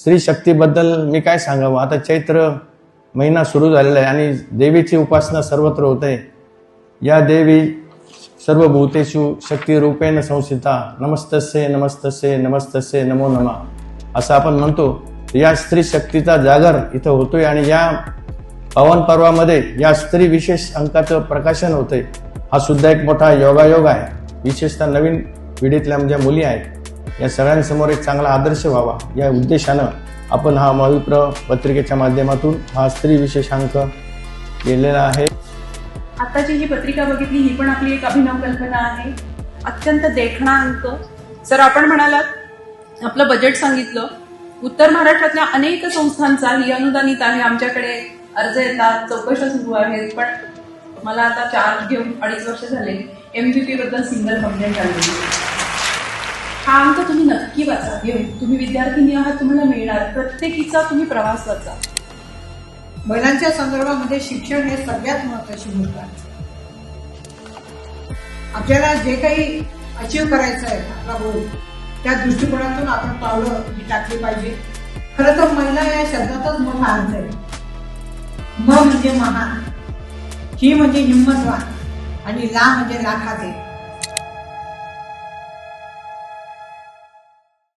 स्त्री शक्तीबद्दल मी काय सांगावं. आता चैत्र महिना सुरू झालेला आहे आणि देवीची उपासना सर्वत्र होते. या देवी सर्वभूतेषु शक्तिरूपेण संस्थिता नमस्तस्ये नमस्तस्ये नमस्तस्ये नमो नमः असं आपण म्हणतो. या स्त्री शक्तीचा जागर इथं होतोय आणि या पावन पर्वामध्ये या स्त्री विशेष अंकाचं प्रकाशन होतंय. हा सुद्धा एक मोठा योगायोग आहे. विशेषतः नवीन पिढीतल्या ज्या मुली आहेत या सगळ्यांसमोर एक चांगला आदर्श व्हावा या उद्देशानं आपण हा महाविप्र पत्रिकेच्या माध्यमातून हा स्त्री विशेषांक केलेला आहे. आताची जी पत्रिका बघितली ही पण आपली एक अभिनव कल्पना आहे. अत्यंत देखणा अंक. सर आपण म्हणालात आपलं बजेट सांगितलं. उत्तर महाराष्ट्रातल्या अनेक संस्थांचा ही अनुदानित आहे. आमच्याकडे अर्ज येतात, चौकशा सुरू आहेत. पण मला आता 4 घेऊन 2.5 वर्ष झाले. MVP बद्दल सिंगल कंप्लेंट आलेली. हा अंक तुम्ही नक्की वाचा. घेऊन तुम्ही विद्यार्थिनी आहात, तुम्हाला मिळणार. प्रत्येकीचा तुम्ही प्रवास वाचा. महिलांच्या संदर्भामध्ये शिक्षण हे सगळ्यात महत्वाची भूमिका आहे. आपल्याला जे काही अचीव करायचं आहे आपला गोल, त्या दृष्टिकोनातून आपण पावलं ही टाकली पाहिजे. खरं तर महिला या शब्दातच मोठा अर्थ आहे. म म्हणजे महान, ही म्हणजे हिंमतवान आणि ला म्हणजे लाखात आहे.